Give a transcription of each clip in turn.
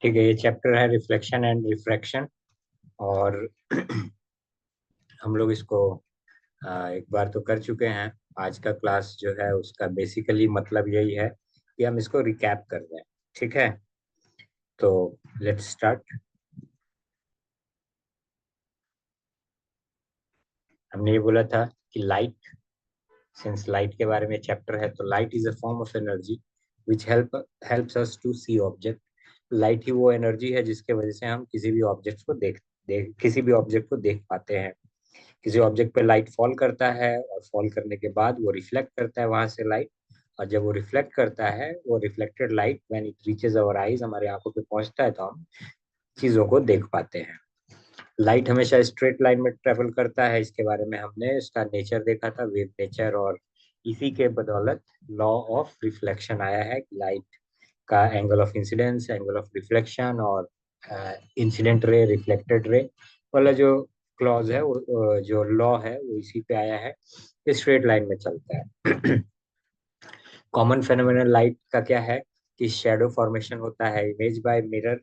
ठीक है, ये चैप्टर है रिफ्लेक्शन एंड रिफ्रैक्शन। और हम लोग इसको एक बार तो कर चुके हैं। आज का क्लास जो है उसका बेसिकली मतलब यही है कि हम इसको रिकैप कर दें। ठीक है, तो लेट्स स्टार्ट। हमने ये बोला था कि लाइट, सिंस लाइट के बारे में चैप्टर है, तो light is a form of energy which helps us to see object. Light ही वो एनर्जी है जिसके वजह से हम किसी भी ऑब्जेक्ट को किसी भी ऑब्जेक्ट को देख पाते हैं। किसी ऑब्जेक्ट पे लाइट फॉल करता है और फॉल करने के बाद वो रिफ्लेक्ट करता है वहां से लाइट। और जब वो रिफ्लेक्ट करता है, वो reflected light when it reaches our eyes, हमारे आंखों पे पहुंचता है, तो हम चीजों को देख पाते हैं। लाइट हमेशा स्ट्रेट लाइन में ट्रेवल करता है, इसके बारे में हमने इसका नेचर देखा था, वेव नेचर। और इसी के बदौलत लॉ ऑफ रिफ्लेक्शन आया है कि लाइट का angle of incidence, angle of reflection और इंसिडेंट रे, रिफ्लेक्टेड रे वाला जो क्लॉज है, वो जो लॉ है, वो इसी पे आया है। स्ट्रेट लाइन में चलता है। कॉमन फेनोमेनल लाइट का क्या है कि शेडो फॉर्मेशन होता है, image by mirror,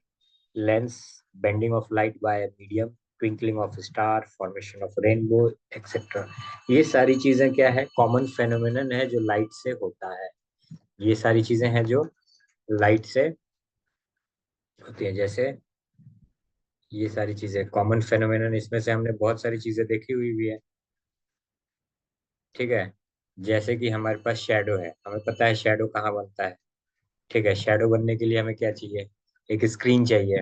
lens, bending of light by medium, twinkling of star, formation of rainbow, etcetera. ये सारी चीजें क्या है, कॉमन फेनोमेनन है जो लाइट से होता है। ये सारी चीजें हैं जो लाइट से होती है। जैसे ये सारी चीजें कॉमन फेनोमेनन, इसमें से हमने बहुत सारी चीजें देखी हुई भी है। ठीक है, जैसे कि हमारे पास शेडो है, हमें पता है शेडो कहाँ बनता है। ठीक है, शेडो बनने के लिए हमें क्या चाहिए, एक स्क्रीन चाहिए।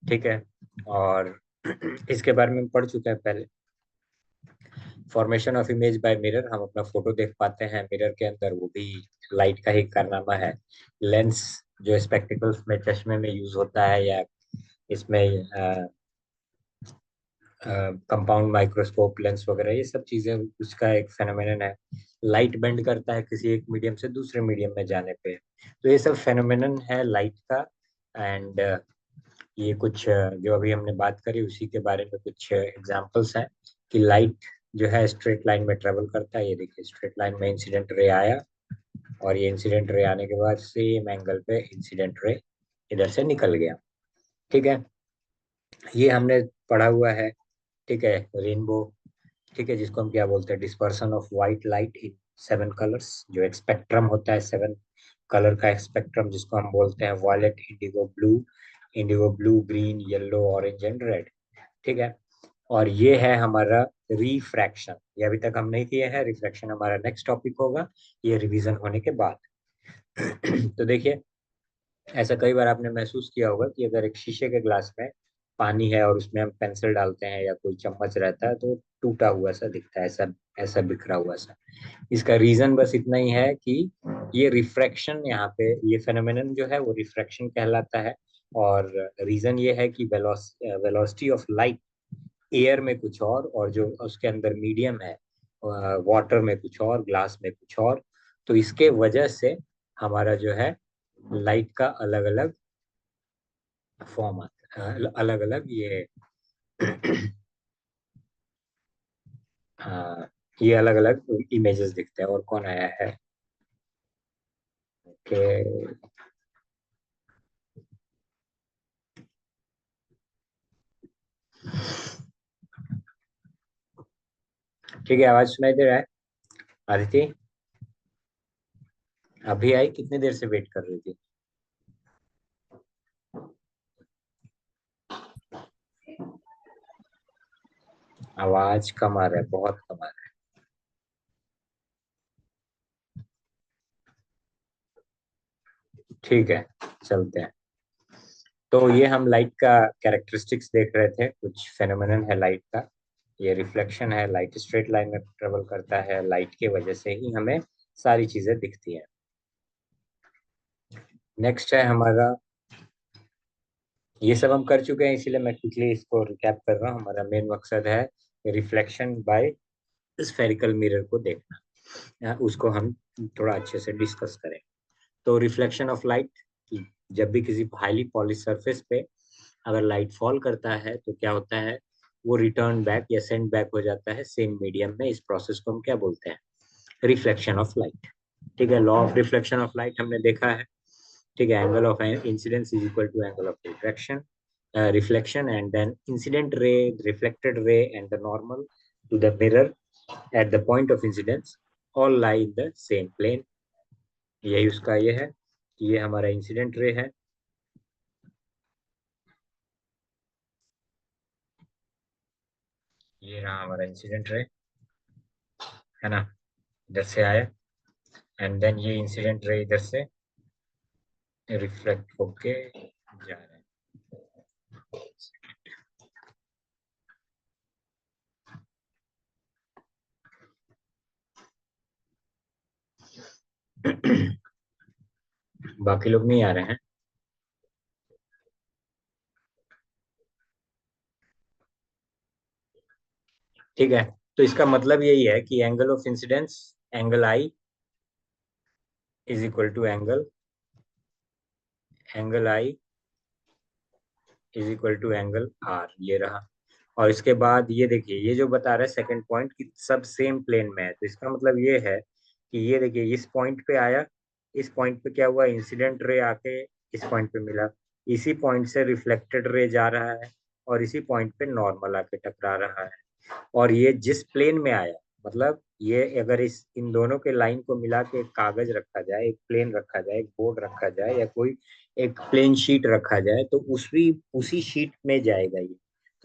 ठीक है, और इसके बारे में पढ़ चुके हैं पहले। Formation of image by mirror, हम अपना फोटो देख पाते हैं मिरर के अंदर, वो भी लाइट का ही कारनामा है। लेंस, जो स्पेक्टिकल्स में, चश्मे में यूज होता है, या इसमें कंपाउंड माइक्रोस्कोप लेंस वगैरह, ये सब चीजें उसका एक फेनोमेनन है। लाइट बेंड करता है किसी एक मीडियम से दूसरे मीडियम में जाने पे, तो ये सब फेनोमेनन है लाइट का। एंड ये कुछ जो अभी हमने बात करी उसी के बारे में कुछ एग्जांपल्स हैं कि लाइट जो है स्ट्रेट लाइन में ट्रेवल करता है। ये देखिए, स्ट्रेट लाइन में इंसिडेंट रे आया, और ये इंसिडेंट रे आने के बाद सेम एंगल पे इंसिडेंट रे इधर से निकल गया। ठीक है, ये हमने पढ़ा हुआ है। ठीक है, रेनबो, ठीक है, जिसको हम क्या बोलते हैं, dispersion of white light in 7 colours, जो एक स्पेक्ट्रम होता है, 7 कलर का एक स्पेक्ट्रम, जिसको हम बोलते हैं violet, indigo blue, green, yellow, orange and red. ठीक है, और ये है हमारा रिफ्रैक्शन। ये अभी तक हम नहीं किए हैं, रिफ्रैक्शन हमारा नेक्स्ट टॉपिक होगा, ये रिवीजन होने के बाद। तो देखिए, ऐसा कई बार आपने महसूस किया होगा कि अगर एक शीशे के ग्लास में पानी है और उसमें हम पेंसिल डालते हैं या कोई चम्मच रहता है, तो टूटा हुआ सा दिखता है, ऐसा ऐसा बिखरा हुआ सा। इसका रीजन बस इतना ही है कि ये रिफ्रैक्शन, यहाँ पे ये फेनोमेनन जो है वो रिफ्रैक्शन कहलाता है। और रीजन ये है कि वेलोसिटी ऑफ लाइट एयर में कुछ और जो उसके अंदर मीडियम है, वाटर में कुछ और, ग्लास में कुछ और। तो इसके वजह से हमारा जो है लाइट का अलग अलग फॉर्म आता है, अलग अलग ये अलग अलग इमेजेस दिखते हैं। और कौन आया है कि, ठीक है, आवाज सुनाई दे रहा है आदिति? अभी आई, कितनी देर से वेट कर रही थी? आवाज कम आ रहा है, बहुत कम आ रहा है। ठीक है, चलते हैं। तो ये हम लाइट का कैरेक्टरिस्टिक्स देख रहे थे, कुछ फेनोमेनन है लाइट का। ये रिफ्लेक्शन है, लाइट स्ट्रेट लाइन में ट्रेवल करता है, लाइट की वजह से ही हमें सारी चीजें दिखती हैं। नेक्स्ट है हमारा, ये सब हम कर चुके हैं, इसीलिए मैं क्विकली इसको रिकैप कर रहा हूँ। हमारा मेन मकसद है रिफ्लेक्शन बाय स्फेरिकल मिरर को देखना, या उसको हम थोड़ा अच्छे से डिस्कस करें। तो रिफ्लेक्शन ऑफ लाइट, जब भी किसी हाईली पॉलिश सरफेस पे अगर लाइट फॉल करता है तो क्या होता है, वो रिटर्न बैक या सेंड बैक हो जाता है सेम मीडियम में। इस प्रोसेस को हम क्या बोलते हैं, रिफ्लेक्शन ऑफ लाइट। ठीक है, law of reflection of light हमने देखा है। ठीक है, angle of incidence is equal to angle of refraction reflection, and then incident ray, reflected ray, and the normal to the mirror at the point of incidence all lie in the same plane. यही उसका ये है कि ये हमारा incident ray है, ये रहा हमारा इंसिडेंट रे, है ना, इधर से आया, एंड देन ये इंसिडेंट रे इधर से रिफ्लेक्ट होके जा रहा है। बाकी लोग नहीं आ रहे हैं। ठीक है, तो इसका मतलब यही है कि angle of incidence, angle I is equal to angle I is equal to angle R, ये रहा। और इसके बाद ये देखिए, ये जो बता रहा है सेकंड पॉइंट कि सब सेम प्लेन में है, तो इसका मतलब ये है कि ये देखिए इस पॉइंट पे आया, इस पॉइंट पे क्या हुआ, इंसिडेंट रे आके इस पॉइंट पे मिला, इसी पॉइंट से रिफ्लेक्टेड रे जा रहा है, और इसी पॉइंट पे नॉर्मल आके टकरा रहा है। और ये जिस प्लेन में आया, मतलब ये अगर इस इन दोनों के लाइन को मिला के एक कागज रखा जाए, एक प्लेन रखा जाए, एक बोर्ड रखा जाए, या कोई एक प्लेन शीट रखा जाए, तो उसी उसी शीट में जाएगा ये।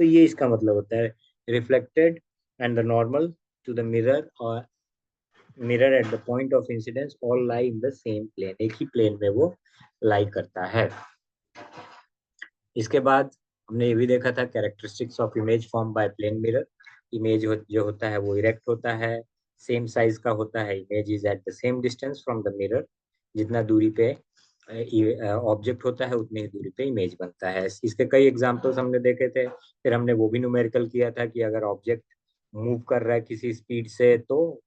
तो ये इसका मतलब होता है reflected and the normal to the mirror, और mirror at the point of incidence all lie in the same plane, एक ही प्लेन में वो लाई करता है। इसके बाद हमने ये भी देखा था characteristics of image form by plane mirror. Image जो होता है वो इरेक्ट होता है, सेम साइज का होता है, image is at the same distance from the mirror, जितना दूरी पे ऑब्जेक्ट होता है उतनी ही दूरी पे इमेज बनता है। इसके कई एग्जांपल्स हमने देखे थे, फिर हमने वो भी न्यूमेरिकल किया था कि अगर ऑब्जेक्ट मूव कर रहा है किसी स्पीड से, तो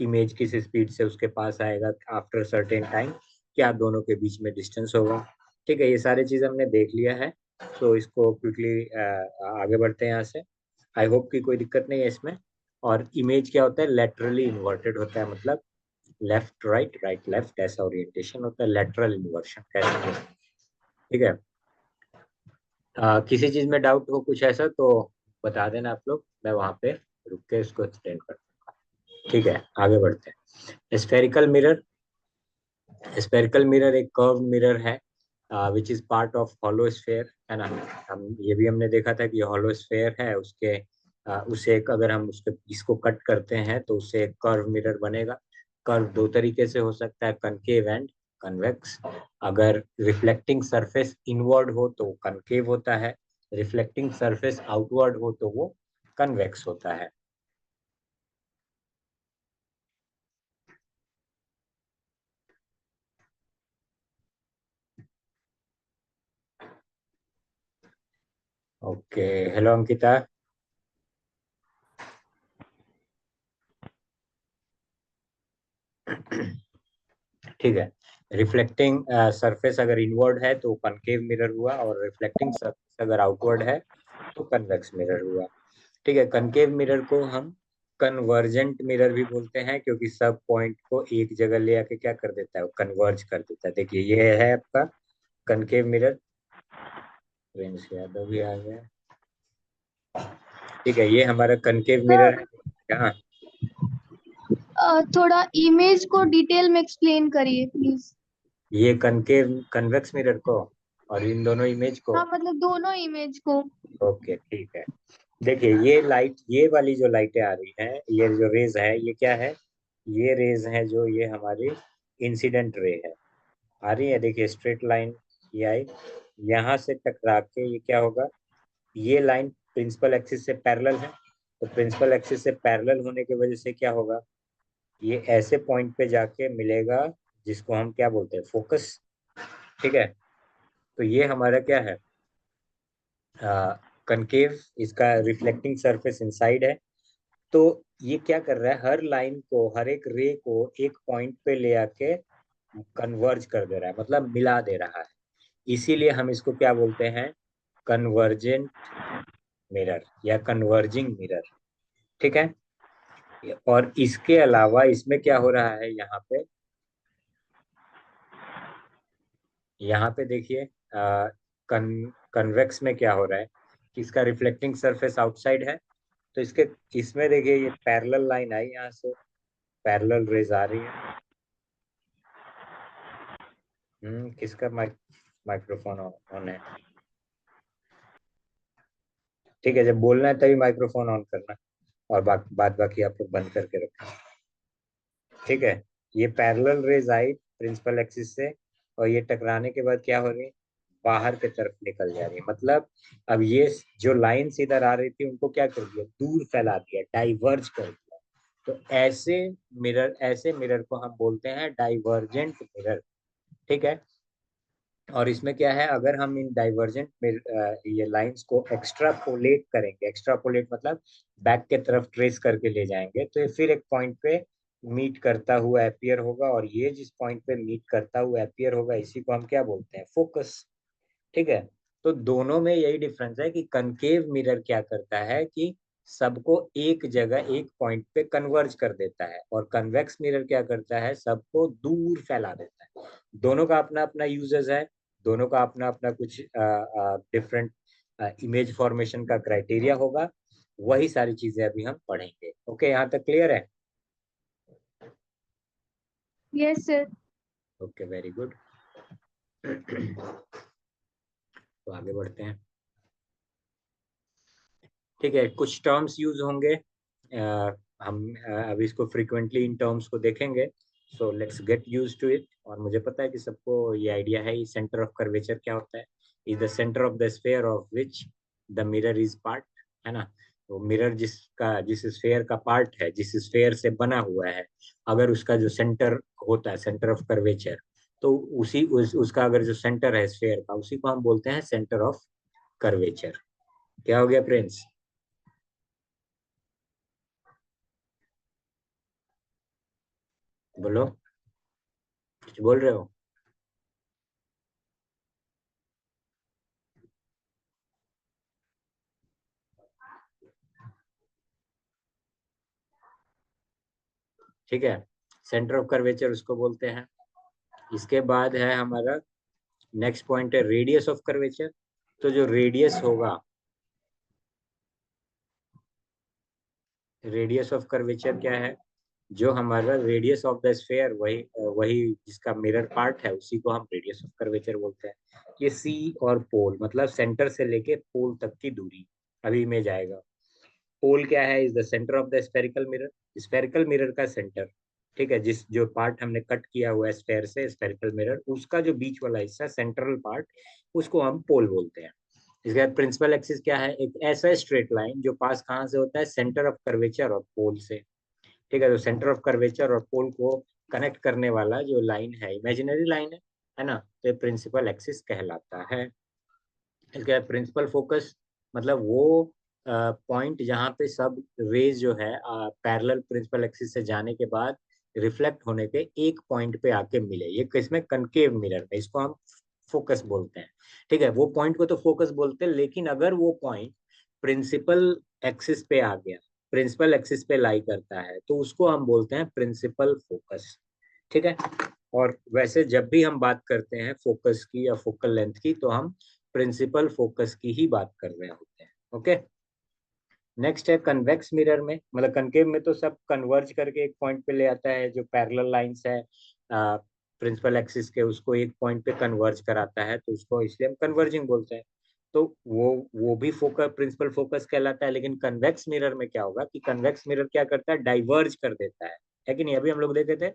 इमेज किस स्पीड से उसके पास आएगा आफ्टर सर्टेन टाइम, क्या दोनों के बीच में डिस्टेंस होगा। ठीक है, ये सारी चीज हमने देख लिया है, तो इसको क्विकली आगे बढ़ते हैं यहाँ से। आई होप कि कोई दिक्कत नहीं है इसमें। और इमेज क्या होता है, लेटरली इन्वर्टेड होता है, मतलब लेफ्ट राइट राइट लेफ्ट ऐसा ओरिएंटेशन होता है, लेटरल इन्वर्शन कहते हैं। ठीक है, किसी चीज में डाउट हो कुछ ऐसा तो बता देना आप लोग, मैं वहां पे रुक के इसको एक्सप्लेन कर। ठीक है, आगे बढ़ते हैं। स्फेरिकल मिरर, स्फेरिकल मिरर एक कर्व मिरर है which is part of hollow sphere, है ना। हम ये भी हमने देखा था कि हॉलो स्फेयर है, उसके उसे एक अगर हम उसके इसको कट करते हैं तो उससे एक कर्व मिरर बनेगा। कर्व दो तरीके से हो सकता है, कनकेव एंड कन्वेक्स। अगर रिफ्लेक्टिंग सरफेस इनवर्ड हो तो कनकेव होता है, रिफ्लेक्टिंग सरफेस आउटवर्ड हो तो वो कन्वेक्स होता है। Okay, hello Ankita. ठीक है, रिफ्लेक्टिंग सरफेस अगर इनवर्ड है तो कनकेव मिरर हुआ, और रिफ्लेक्टिंग सरफेस अगर आउटवर्ड है तो कन्वेक्स मिरर हुआ। ठीक है, कनकेव मिरर को हम कन्वर्जेंट मिरर भी बोलते हैं, क्योंकि सब पॉइंट को एक जगह ले आके क्या कर देता है, वो कन्वर्ज कर देता है। देखिए ये है आपका कनकेव मिरर, प्रिंस यादव भी आ गया। ठीक है, ये हमारा कनकेव मिरर सर, है। यहाँ थोड़ा इमेज को डिटेल में एक्सप्लेन करिए प्लीज। ये कनकेव कन्वेक्स मिरर को और इन दोनों इमेज को। हाँ, मतलब दोनों इमेज को। ओके ठीक है, देखिए ये लाइट, ये वाली जो लाइटें आ रही हैं, ये जो रेज है, ये क्या है, ये रेज है जो ये हमारी इंसिडेंट रे है, आ रही है, देखिए स्ट्रेट लाइन ये आई, यहाँ से टकरा के ये क्या होगा, ये लाइन प्रिंसिपल एक्सिस से पैरेलल है, तो प्रिंसिपल एक्सिस से पैरेलल होने की वजह से क्या होगा, ये ऐसे पॉइंट पे जाके मिलेगा जिसको हम क्या बोलते हैं, फोकस। ठीक है, तो ये हमारा क्या है, कनकेव, इसका रिफ्लेक्टिंग सरफेस इनसाइड है। तो ये क्या कर रहा है, हर लाइन को, हर एक रे को एक पॉइंट पे ले आके कन्वर्ज कर दे रहा है, मतलब मिला दे रहा है। इसीलिए हम इसको क्या बोलते हैं, कन्वर्जेंट मिरर या कन्वर्जिंग मिरर। ठीक है, और इसके अलावा इसमें क्या हो रहा है यहाँ पे, यहाँ पे देखिए कन्वेक्स में क्या हो रहा है कि इसका रिफ्लेक्टिंग सरफेस आउटसाइड है, तो इसके इसमें देखिए ये पैरेलल लाइन आई, यहाँ से पैरेलल रेज आ रही है। किसका माइक्रोफोन ऑन है? ठीक है, जब बोलना है तभी माइक्रोफोन ऑन करना, और बात बाकी आप लोग बंद करके रखें। ठीक है, ये पैरेलल रेज आई प्रिंसिपल एक्सिस से, और ये टकराने के बाद क्या हो रही है, बाहर की तरफ निकल जा रही है। मतलब अब ये जो लाइन्स इधर आ रही थी उनको क्या कर दिया, दूर फैला दिया, डाइवर्ज कर दिया। तो ऐसे मिरर को हम बोलते हैं डाइवर्जेंट मिरर। ठीक है, और इसमें क्या है, अगर हम इन डाइवर्जेंट में ये लाइंस को एक्स्ट्रापोलेट करेंगे, एक्स्ट्रापोलेट मतलब बैक के तरफ ट्रेस करके ले जाएंगे, तो ये फिर एक पॉइंट पे मीट करता हुआ अपीयर होगा, और ये जिस पॉइंट पे मीट करता हुआ अपीयर होगा इसी को हम क्या बोलते हैं, फोकस। ठीक है, तो दोनों में यही डिफरेंस है कि कनकेव मिरर क्या करता है कि सबको एक जगह एक पॉइंट पे कन्वर्ज कर देता है, और कन्वेक्स मिरर क्या करता है, सबको दूर फैला देता है। दोनों का अपना अपना यूजेस है, दोनों का अपना अपना कुछ डिफरेंट इमेज फॉर्मेशन का क्राइटेरिया होगा। वही सारी चीजें अभी हम पढ़ेंगे। ओके, यहाँ तक क्लियर है? Yes sir. Okay, very good. तो आगे बढ़ते हैं। ठीक है, कुछ टर्म्स यूज होंगे, हम अभी इसको फ्रिक्वेंटली इन टर्म्स को देखेंगे। So let's get use to it. और मुझे पता है कि सबको ये आइडिया है, सेंटर ऑफ कर्वेचर क्या होता है, is the centre of the sphere of which the mirror is part, है ना। तो मिरर जिस स्फेयर का पार्ट है, जिस स्फेयर से बना हुआ है, अगर उसका जो सेंटर होता है, सेंटर ऑफ कर्वेचर, तो उसका अगर जो सेंटर है स्फेयर का, उसी को हम बोलते हैं सेंटर ऑफ कर्वेचर। क्या हो गया प्रिंस? बोलो, कुछ बोल रहे हो? ठीक है, सेंटर ऑफ कर्वेचर उसको बोलते हैं। इसके बाद है हमारा नेक्स्ट पॉइंट है रेडियस ऑफ कर्वेचर। तो जो रेडियस होगा, रेडियस ऑफ कर्वेचर क्या है, जो हमारा रेडियस ऑफ द स्फेयर, वही वही जिसका मिरर पार्ट है उसी को हम रेडियस ऑफ कर्वेचर बोलते हैं। ये सी और पोल, मतलब सेंटर से लेके पोल तक की दूरी अभी में जाएगा। पोल क्या है, is the centre of the spherical mirror, spherical mirror का सेंटर। ठीक है, जिस जो पार्ट हमने कट किया हुआ है स्फेयर से, स्फेरिकल मिरर, उसका जो बीच वाला हिस्सा, सेंट्रल पार्ट, उसको हम पोल बोलते हैं। इसके बाद प्रिंसिपल एक्सिस क्या है, एक ऐसा स्ट्रेट लाइन जो पास कहाँ से होता है, सेंटर ऑफ कर्वेचर और पोल से। ठीक है, तो सेंटर ऑफ कर्वेचर और पोल को कनेक्ट करने वाला जो लाइन है, इमेजिनरी लाइन है ना, तो ये प्रिंसिपल एक्सिस कहलाता है। इसके बाद प्रिंसिपल फोकस, मतलब वो पॉइंट जहाँ पे सब रेज जो है पैरेलल प्रिंसिपल एक्सिस से जाने के बाद रिफ्लेक्ट होने पे एक पॉइंट पे आके मिले, ये किसमें, कनकेव मिरर में, इसको हम फोकस बोलते हैं। ठीक है, वो पॉइंट को तो फोकस बोलते हैं, लेकिन अगर वो पॉइंट प्रिंसिपल एक्सिस पे आ गया, प्रिंसिपल एक्सिस पे लाई करता है, तो उसको हम बोलते हैं प्रिंसिपल फोकस। ठीक है, और वैसे जब भी हम बात करते हैं फोकस की या फोकल लेंथ की, तो हम प्रिंसिपल फोकस की ही बात कर रहे होते हैं। ओके, नेक्स्ट है कन्वेक्स मिरर में, मतलब कनकेव में तो सब कन्वर्ज करके एक पॉइंट पे ले आता है, जो पैरेलल लाइंस है प्रिंसिपल एक्सिस के, उसको एक पॉइंट पे कन्वर्ज कराता है, तो उसको इसलिए हम कन्वर्जिंग बोलते हैं। तो वो भी फोकस, प्रिंसिपल फोकस कहलाता है। लेकिन कन्वेक्स मिरर में क्या होगा कि कन्वेक्स मिरर क्या करता है, डाइवर्ज कर देता है कि नहीं, अभी हम लोग देखे थे,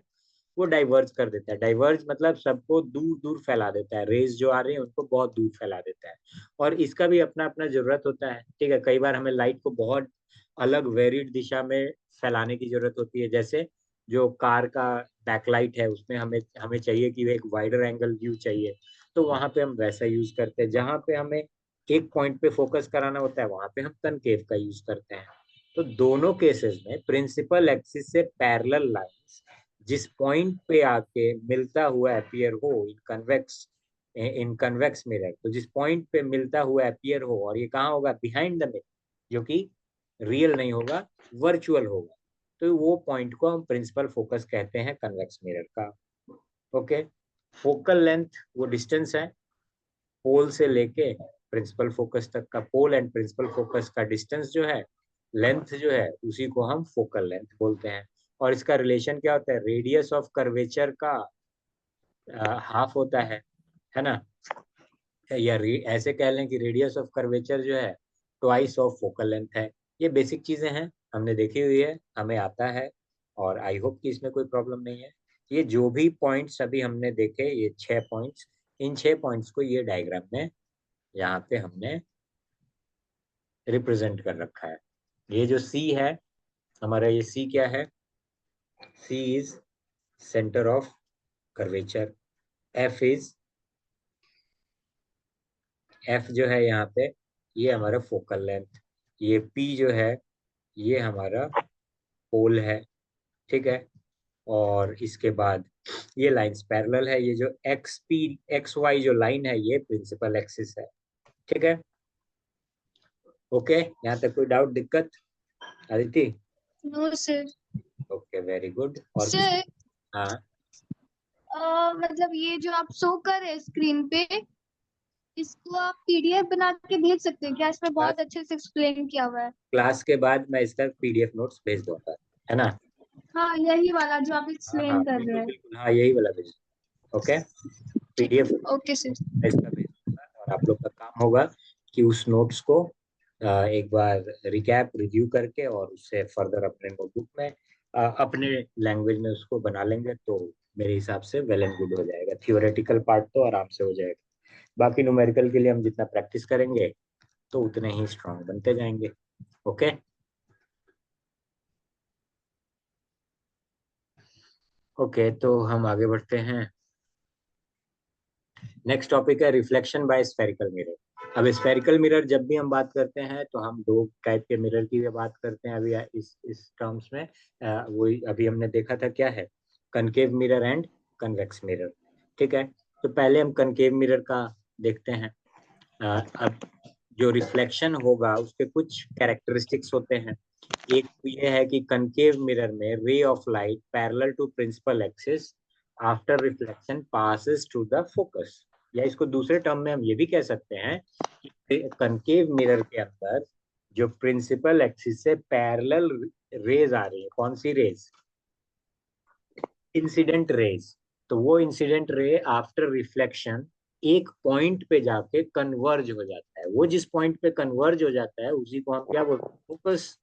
वो डाइवर्ज कर देता है। डाइवर्ज मतलब सबको दूर दूर फैला देता है, रेज जो आ रही है उनको बहुत दूर फैला देता है। और इसका भी अपना अपना जरूरत होता है। ठीक है, कई बार हमें लाइट को बहुत अलग वेरिड दिशा में फैलाने की जरूरत होती है, जैसे जो कार का बैकलाइट है उसमें हमें हमें चाहिए कि एक वाइडर एंगल व्यू चाहिए, तो वहां पे हम वैसा यूज करते हैं। जहां पे हमें एक पॉइंट पे फोकस कराना होता है, वहां पे हम कनकेव का यूज करते हैं। तो दोनों केसेस में प्रिंसिपल एक्सिस से पैरेलल लाइंस जिस पॉइंट पे आके मिलता हुआ अपीयर हो इन कन्वेक्स मिरर, तो जिस पॉइंट पे मिलता हुआ अपीयर हो, और ये कहाँ होगा, बिहाइंड द मिरर, जो कि रियल नहीं होगा, वर्चुअल होगा, तो वो पॉइंट को हम प्रिंसिपल फोकस कहते हैं कन्वेक्स मिरर का। ओके, फोकल लेंथ वो डिस्टेंस है पोल से लेके प्रिंसिपल फोकस तक का, पोल एंड प्रिंसिपल फोकस का डिस्टेंस जो है, लेंथ जो है, उसी को हम फोकल लेंथ बोलते हैं। और इसका रिलेशन क्या होता है, रेडियस ऑफ कर्वेचर का हाफ होता है ना, या ऐसे कह लें कि रेडियस ऑफ कर्वेचर जो है ट्वाइस ऑफ फोकल लेंथ है। ये बेसिक चीजें हैं, हमने देखी हुई है, हमें आता है, और आई होप कि इसमें कोई प्रॉब्लम नहीं है। ये जो भी पॉइंट्स अभी हमने देखे, ये 6 पॉइंट्स, इन 6 पॉइंट्स को ये डायग्राम में यहाँ पे हमने रिप्रेजेंट कर रखा है। ये जो सी है हमारा, ये सी क्या है, C is centre of curvature, F is, F जो है यहाँ पे, ये हमारा फोकल लेंथ, ये पी जो है ये हमारा पोल है, ठीक है। और इसके बाद ये लाइंस पैरेलल है, ये जो एक्स पी एक्स वाई जो लाइन है ये प्रिंसिपल एक्सिस है, ठीक है। ओके, यहाँ तक कोई डाउट दिक्कत Aditi? No sir. Okay, very good. और किसी? सर हाँ, मतलब ये जो आप शो कर रहे हैं स्क्रीन पे, इसको आप पीडीएफ बना के भेज सकते हैं क्या? इसमें क्लास बहुत अच्छे से एक्सप्लेन किया हुआ है। क्लास के बाद मैं इसका पीडीएफ नोट्स भेज दूंगा, है ना? हाँ, यही वाला जो आप हाँ हाँ, एक्सप्लेन कर रहे बिल्कुल हैं। बिल्कुल, हाँ यही वाला भेज, ओके। PDF okay sir. इसका भेज दूंगा, और आप लोग का काम होगा कि उस नोट्स को एक बार रिकैप रिव्यू करके और उससे फर्दर अपने नोटबुक में अपने लैंग्वेज में उसको बना लेंगे तो मेरे हिसाब से वेल एंड गुड हो जाएगा। थियोरेटिकल पार्ट तो आराम से हो जाएगा, बाकी न्यूमेरिकल के लिए हम जितना प्रैक्टिस करेंगे तो उतने ही स्ट्रांग बनते जाएंगे। ओके, ओके, तो हम आगे बढ़ते हैं। नेक्स्ट टॉपिक है रिफ्लेक्शन बाय स्फेरिकल मिरर। अब स्फेरिकल मिरर जब भी हम बात करते हैं तो हम दो टाइप के मिरर की भी बात करते हैं अभी इस टर्म्स में। वो अभी हमने देखा था क्या है, concave mirror and convex mirror, ठीक है। तो पहले हम कनकेव मिरर का देखते हैं। अब जो रिफ्लेक्शन होगा उसके कुछ कैरेक्टरिस्टिक्स होते हैं। एक तो ये है कि कनकेव मिरर में ray of light parallel to principal axis after reflection passes to the focus, या इसको दूसरे टर्म में हम ये भी कह सकते हैं कि कनकेव मिरर के अंदर जो प्रिंसिपल एक्सिस से पैरेलल रेज आ रही है, कौन सी रेज, इंसिडेंट रेज, तो वो इंसिडेंट रे आफ्टर रिफ्लेक्शन एक पॉइंट पे जाके कन्वर्ज हो जाता है। वो जिस पॉइंट पे कन्वर्ज हो जाता है उसी को हम क्या बोलते हैं, फोकस,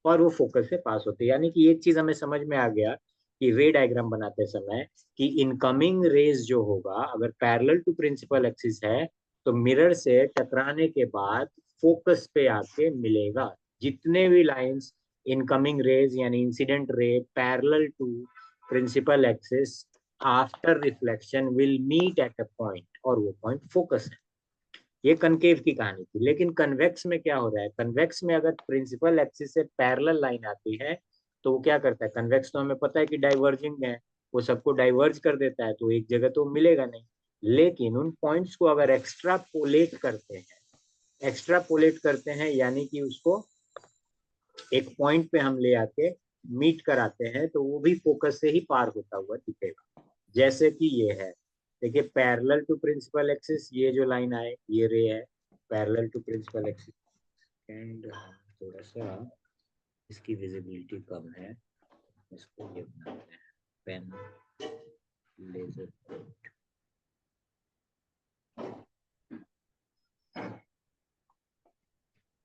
और वो फोकस से पास होते हैं। यानी कि एक चीज हमें समझ में आ गया कि रे डायग्राम बनाते समय कि इनकमिंग रेज जो होगा अगर पैरेलल टू प्रिंसिपल एक्सिस है तो मिरर से टकराने के बाद फोकस पे आके मिलेगा। जितने भी लाइंस इनकमिंग रेज यानी incident ray parallel to principal axis after reflection will meet at a point, और वो पॉइंट फोकस है। ये कनकेव की कहानी थी। लेकिन कन्वेक्स में क्या हो रहा है, कन्वेक्स में अगर प्रिंसिपल एक्सिस से पैरेलल लाइन आती है तो वो क्या करता है, कन्वेक्स तो हमें पता है कि डाइवर्जिंग है, वो सबको डाइवर्ज कर देता है, तो एक जगह तो मिलेगा नहीं। लेकिन उन पॉइंट्स को अगर एक्स्ट्रापोलेट करते हैं यानी कि उसको एक पॉइंट पे हम ले आके मीट कराते हैं तो वो भी फोकस से ही पार होता हुआ दिखेगा। जैसे कि ये है, देखिए पैरेलल टू प्रिंसिपल एक्सिस, ये जो लाइन आए ये रे है parallel to principal axis. And थोड़ा सा इसकी विजिबिलिटी कम है, इसको ये बनाते हैं पेन लेजर,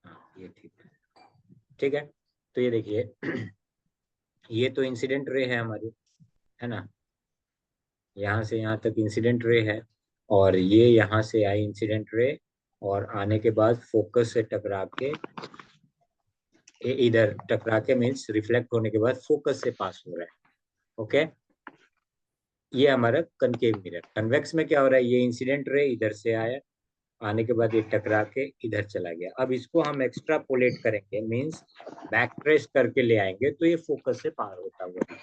हाँ ये ठीक है, ठीक है। तो ये देखिए ये तो इंसिडेंट रे है हमारी, है ना, यहाँ से यहाँ तक इंसिडेंट रे है, और ये यहाँ से आई इंसिडेंट रे, और आने के बाद फोकस से टकरा के इधर टकरा के मीन्स रिफ्लेक्ट होने के बाद फोकस से पास हो रहा है। ओके, ये हमारा कनकेव मिरर। कन्वेक्स में क्या हो रहा है, ये इंसिडेंट रे इधर से आया, आने के बाद ये टकरा के इधर चला गया। अब इसको हम एक्स्ट्रापोलेट करेंगे मीन्स बैक ट्रेस करके ले आएंगे तो ये फोकस से पार होता हुआ।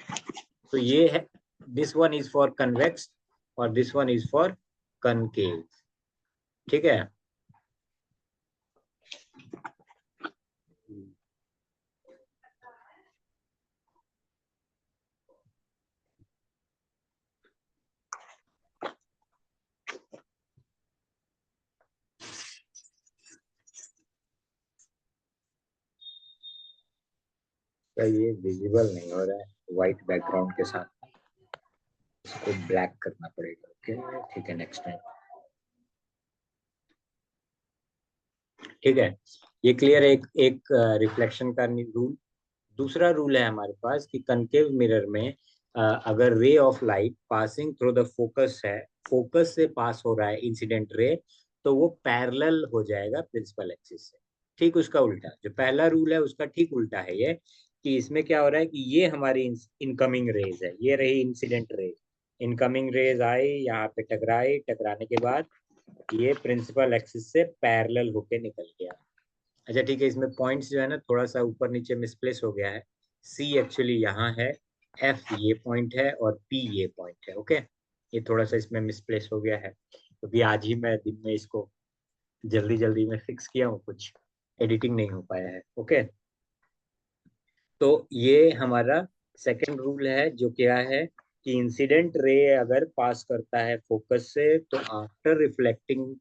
तो ये है, this one is for convex और this one is for concave, ठीक है। तो ये विजिबल नहीं हो रहा है व्हाइट बैकग्राउंड के साथ, इसको ब्लैक करना पड़ेगा। ओके ठीक है, नेक्स्ट टाइम। ठीक है, ये क्लियर। एक एक रिफ्लेक्शन का रूल। दूसरा रूल है हमारे पास कि कनकेव मिरर में अगर रे of light passing through the focus है, फोकस से पास हो रहा है इंसिडेंट रे, तो वो पैरेलल हो जाएगा प्रिंसिपल एक्सिस से। ठीक उसका उल्टा, जो पहला रूल है उसका ठीक उल्टा है ये, कि इसमें क्या हो रहा है कि ये हमारी इनकमिंग रेज है, ये रही इंसिडेंट रेज। इनकमिंग रेज आई, यहाँ पे टकराई, टकराने के बाद ये प्रिंसिपल एक्सिस से पैरेलल होके निकल गया। अच्छा ठीक है, इसमें पॉइंट्स जो है ना थोड़ा सा ऊपर नीचे मिसप्लेस हो गया है। सी एक्चुअली यहाँ है, एफ ये पॉइंट है और पी ये पॉइंट है। ओके, ये थोड़ा सा इसमें मिसप्लेस हो गया है, तो भी आज ही मैं दिन में इसको जल्दी जल्दी में फिक्स किया हूँ, कुछ एडिटिंग नहीं हो पाया है। ओके, तो ये हमारा सेकंड रूल है, जो क्या है कि इंसिडेंट रे अगर पास करता है फोकस से, तो after reflecting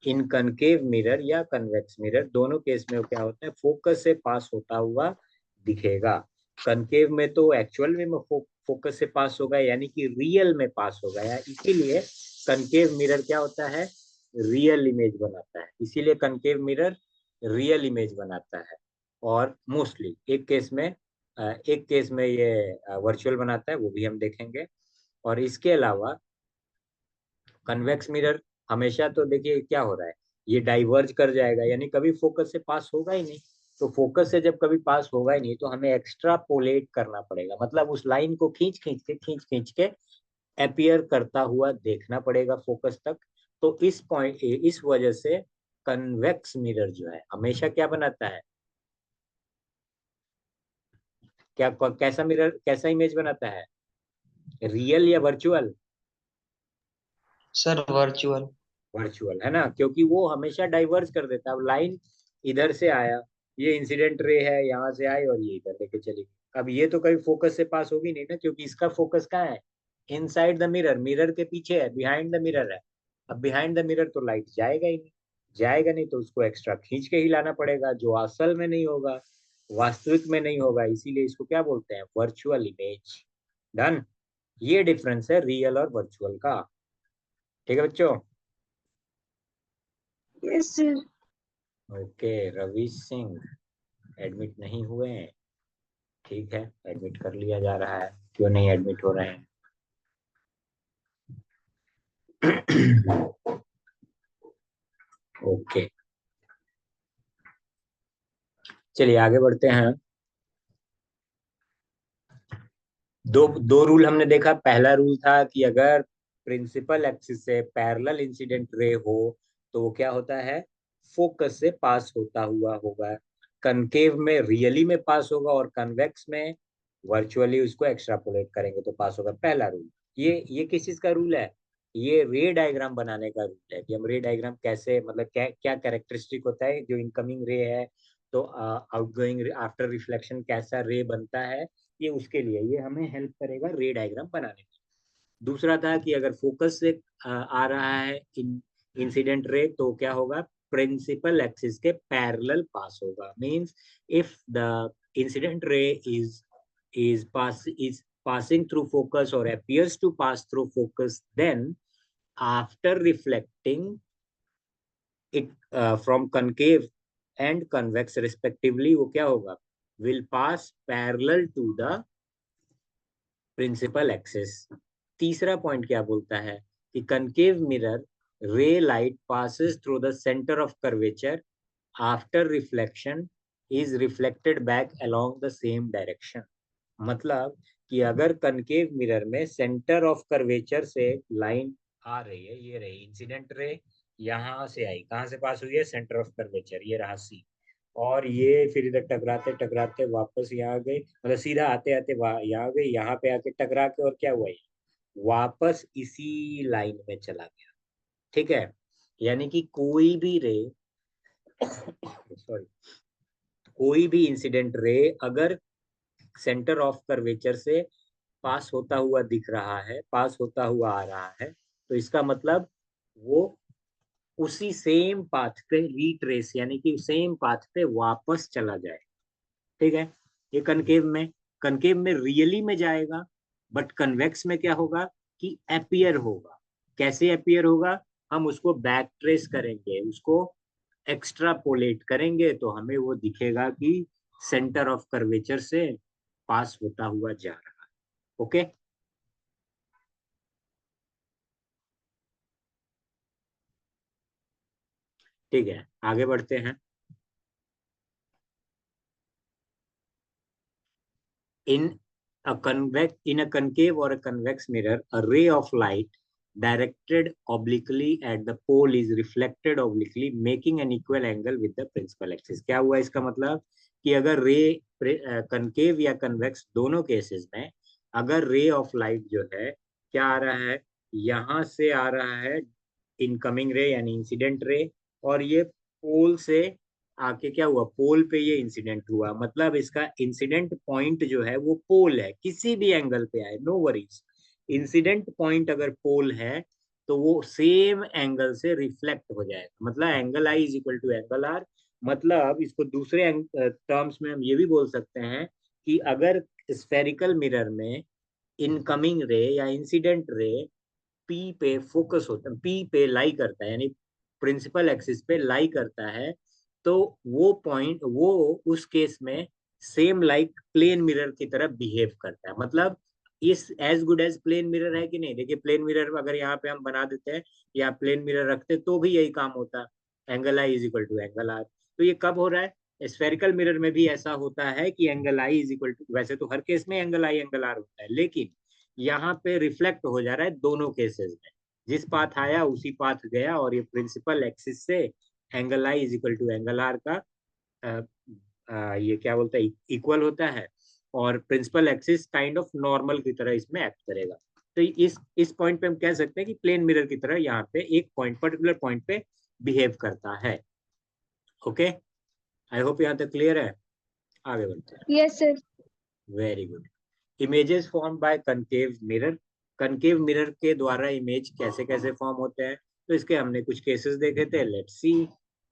in concave mirror या कन्वेक्स मिरर, दोनों केस में क्या होता है, फोकस से पास होता हुआ दिखेगा। कनकेव में तो एक्चुअल में फोकस से पास होगा, यानी कि रियल में पास होगा, या इसीलिए कनकेव मिरर क्या होता है, रियल इमेज बनाता है। इसीलिए कनकेव मिरर रियल इमेज बनाता है। और मोस्टली एक केस में ये वर्चुअल बनाता है, वो भी हम देखेंगे। और इसके अलावा कन्वेक्स मिरर हमेशा, तो देखिए क्या हो रहा है, ये डाइवर्ज कर जाएगा, यानी कभी फोकस से पास होगा ही नहीं। तो फोकस से जब कभी पास होगा ही नहीं, तो हमें एक्स्ट्रापोलेट करना पड़ेगा, मतलब उस लाइन को खींच खींच के अपीयर करता हुआ देखना पड़ेगा फोकस तक। तो इस वजह से कन्वेक्स मिरर जो है हमेशा क्या बनाता है, क्या कैसा मिरर, कैसा इमेज बनाता है, रियल या वर्चुअल? Sir virtual. वर्चुअल है ना, क्योंकि वो हमेशा डाइवर्ज कर देता है। अब लाइन इधर से आया, ये इंसिडेंट रे है, यहाँ से आई और ये इधर लेके चली गई। अब ये तो कभी फोकस से पास होगी नहीं ना, क्योंकि इसका फोकस कहाँ है, इनसाइड द मिरर, मिरर के पीछे है, बिहाइंड द मिरर है। अब बिहाइंड द मिरर तो लाइट जाएगा ही नहीं, जाएगा नहीं तो उसको एक्स्ट्रा खींच के ही लाना पड़ेगा, जो असल में नहीं होगा, वास्तविक में नहीं होगा। इसीलिए इसको क्या बोलते हैं, वर्चुअल इमेज। डन। ये डिफरेंस है रियल और वर्चुअल का। ठीक है बच्चों? Yes sir. Okay, Ravi Singh admit नहीं हुए हैं, ठीक है, एडमिट कर लिया जा रहा है। क्यों नहीं एडमिट हो रहे हैं? ओके, चलिए आगे बढ़ते हैं। दो दो रूल हमने देखा। पहला रूल था कि अगर प्रिंसिपल एक्सिस से पैरेलल इंसिडेंट रे हो, तो वो क्या होता है, फोकस से पास होता हुआ होगा। कनकेव में रियली में पास होगा, और कन्वेक्स में वर्चुअली उसको एक्स्ट्रापोलेट करेंगे तो पास होगा। पहला रूल। ये किस चीज का रूल है, ये रे डायग्राम बनाने का रूल है, कि हम रे डायग्राम कैसे, मतलब क्या क्या कैरेक्टरिस्टिक होता है जो इनकमिंग रे है, तो आउटगोइंग आफ्टर रिफ्लेक्शन कैसा रे बनता है, ये उसके लिए ये हमें हेल्प करेगा रे डायग्राम बनाने में। दूसरा था कि अगर फोकस से आ रहा है इंसिडेंट रे, तो क्या होगा, प्रिंसिपल एक्सिस के पैरेलल पास होगा। Means if the incident ray is passing through focus or appears to pass through focus, then after reflecting it from concave and convex respectively, वो क्या होगा, will pass parallel to the principal axis. तीसरा point क्या बोलता है कि concave mirror ray light passes through the centre of curvature, after reflection is reflected back along the same direction. मतलब कि अगर कनकेव मिरर में सेंटर ऑफ कर्वेचर से लाइन आ रही है, ये रही इंसिडेंट रे, यहाँ से आई, कहाँ से पास हुई है, सेंटर ऑफ कर्वेचर, ये रहा सी, और ये फिर इधर टकराते टकराते वापस यहाँ आ गई, मतलब सीधा आते आते यहाँ आ गई, यहाँ पे आके टकरा के और क्या हुआ, ये वापस इसी लाइन में चला गया। ठीक है, यानी कि कोई भी रे सॉरी, कोई भी इंसिडेंट रे अगर सेंटर ऑफ कर्वेचर से पास होता हुआ दिख रहा है, पास होता हुआ आ रहा है, तो इसका मतलब वो उसी सेम पाथ पे रिट्रेस, यानी कि सेम पाथ पे वापस चला जाए। ठीक है, ये कनकेव में रियली में जाएगा, बट कन्वेक्स में क्या होगा कि अपीयर होगा। कैसे अपीयर होगा, हम उसको बैक ट्रेस करेंगे, उसको एक्स्ट्रापोलेट करेंगे, तो हमें वो दिखेगा कि सेंटर ऑफ कर्वेचर से पास होता हुआ जा रहा है। ओके, ठीक है, आगे बढ़ते हैं। In in a concave or a convex mirror, a ray of light directed obliquely at the pole is reflected obliquely, making an equal angle with the principal axis. क्या हुआ इसका मतलब कि अगर रे कनकेव या कन्वेक्स दोनों केसेस में अगर रे ऑफ लाइट जो है क्या आ रहा है, यहाँ से आ रहा है इनकमिंग रे यानी इंसिडेंट रे, और ये पोल से आके क्या हुआ, पोल पे ये इंसिडेंट हुआ, मतलब इसका इंसिडेंट पॉइंट जो है वो पोल है, किसी भी एंगल पे आए नो वरीज। इंसिडेंट पॉइंट अगर पोल है तो वो सेम एंगल से रिफ्लेक्ट हो जाएगा, मतलब angle I is equal to angle R. मतलब इसको दूसरे टर्म्स में हम ये भी बोल सकते हैं कि अगर स्फेरिकल मिरर में इनकमिंग रे या इंसिडेंट रे पी पे फोकस होता है, पी पे लाई करता है, यानी प्रिंसिपल एक्सिस पे लाई करता है, तो वो पॉइंट वो उस केस में सेम लाइक प्लेन मिरर की तरह बिहेव करता है। मतलब is as good as plane mirror है कि नहीं। देखिए प्लेन मिरर अगर यहाँ पे हम बना देते हैं या प्लेन मिरर रखते तो भी यही काम होता, angle I is equal to angle R. तो ये कब हो रहा है, स्फेरिकल मिरर में भी ऐसा होता है कि angle I is equal to, वैसे तो हर केस में एंगल आई एंगल आर होता है, लेकिन यहाँ पे रिफ्लेक्ट हो जा रहा है दोनों केसेस में, जिस पाथ आया उसी पाथ गया, और ये प्रिंसिपल एक्सिस से angle I is equal to angle R का ये क्या बोलता है इक्वल होता है, और principal axis kind of normal की तरह इसमें एक्ट करेगा। तो इस पॉइंट पे हम कह सकते हैं कि प्लेन मिरर की तरह यहाँ पे एक पॉइंट पर्टिकुलर पॉइंट पे बिहेव करता है। ओके, आई होप यहाँ तक क्लियर है, आगे बढ़ते हैं। Yes sir. Very good. Images form by concave mirror, concave mirror के द्वारा इमेज कैसे कैसे फॉर्म होते हैं, तो इसके हमने कुछ केसेस देखे थे, लेट्स सी।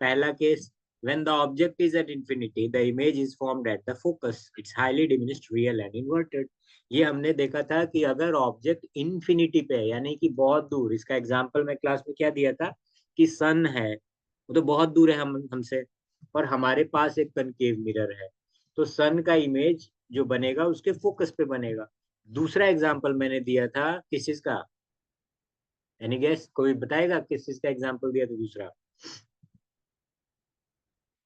पहला case, when the object is at infinity the image is formed at the focus, it's highly diminished real and inverted। ये हमने देखा था कि अगर ऑब्जेक्ट इन्फिनिटी पे है यानी कि बहुत दूर, इसका एग्जांपल मैं क्लास में क्या दिया था कि सन है, वो तो बहुत दूर है हमसे, और हमारे पास एक कनकेव मिरर है, तो सन का इमेज जो बनेगा उसके फोकस पे बनेगा। दूसरा एग्जांपल मैंने दिया था किस चीज का, एनी गेस, कोई बताएगा किस चीज का एग्जांपल दिया था दूसरा?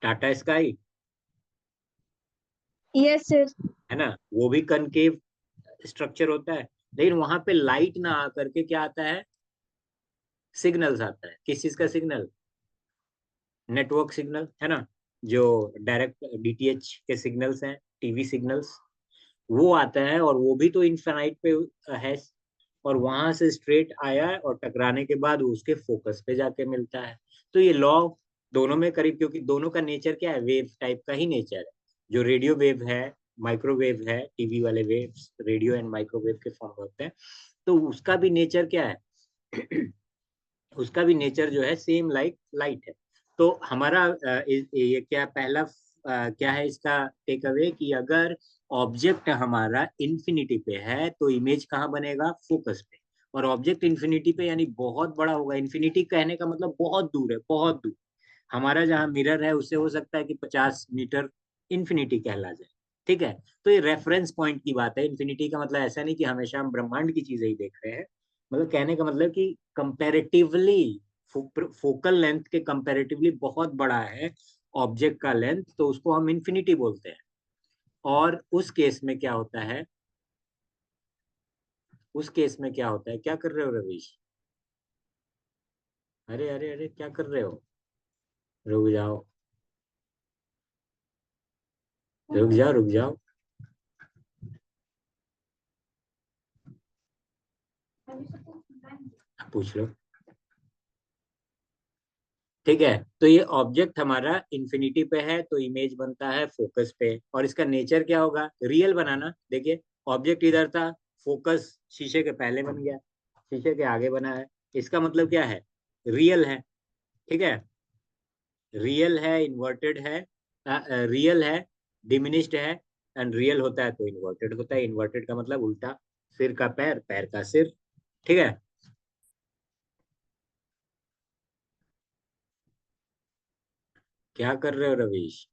Tata sky, yes sir. है ना, वो भी कनकेव स्ट्रक्चर होता है, लेकिन वहां पे लाइट ना आकर के क्या आता है, सिग्नल्स आता है। किस चीज का सिग्नल, नेटवर्क सिग्नल, है ना, जो डायरेक्ट डीटीएच के सिग्नल्स हैं, टीवी सिग्नल्स, वो आता है, और वो भी तो इनफाइनाइट पे है, और वहां से स्ट्रेट आया है और टकराने के बाद वो उसके फोकस पे जाके मिलता है। तो ये लॉ दोनों में करीब, क्योंकि दोनों का नेचर क्या है, वेव टाइप का ही नेचर है। जो रेडियो वेव है, माइक्रोवेव है, टीवी वाले वेव्स रेडियो एंड माइक्रोवेव के फॉर्म होते हैं, तो उसका भी नेचर क्या है उसका भी नेचर जो है सेम लाइक लाइट है। तो हमारा ये क्या पहला क्या है इसका टेक अवे, कि अगर ऑब्जेक्ट हमारा इन्फिनिटी पे है तो इमेज कहाँ बनेगा, फोकस पे। और ऑब्जेक्ट इन्फिनिटी पे यानी बहुत बड़ा होगा, इन्फिनिटी कहने का मतलब बहुत दूर है, बहुत दूर। हमारा जहाँ मिरर है उससे हो सकता है कि 50 मीटर इन्फिनिटी कहला जाए, ठीक है। तो ये रेफरेंस पॉइंट की बात है, इन्फिनिटी का मतलब ऐसा नहीं कि हमेशा हम ब्रह्मांड की चीजें ही देख रहे हैं, मतलब कहने का मतलब कि कंपैरेटिवली फोकल लेंथ के कंपैरेटिवली बहुत बड़ा है ऑब्जेक्ट का लेंथ, तो उसको हम इन्फिनिटी बोलते हैं। और उस केस में क्या होता है, उस केस में क्या होता है, क्या कर रहे हो रवीश, अरे अरे अरे क्या कर रहे हो, रुक जाओ, रुक जाओ, रुक जाओ, पूछ लो। ठीक है, तो ये ऑब्जेक्ट हमारा इन्फिनिटी पे है तो इमेज बनता है फोकस पे, और इसका नेचर क्या होगा, रियल बनाना। देखिए ऑब्जेक्ट इधर था, फोकस शीशे के पहले बन गया, शीशे के आगे बना है, इसका मतलब क्या है, रियल है, ठीक है, रियल है, इन्वर्टेड है, रियल है, डिमिनिश्ड है, एंड रियल होता है तो इन्वर्टेड होता है। इन्वर्टेड का मतलब उल्टा, सिर का पैर, पैर का सिर। ठीक है। क्या कर रहे हो रवीश?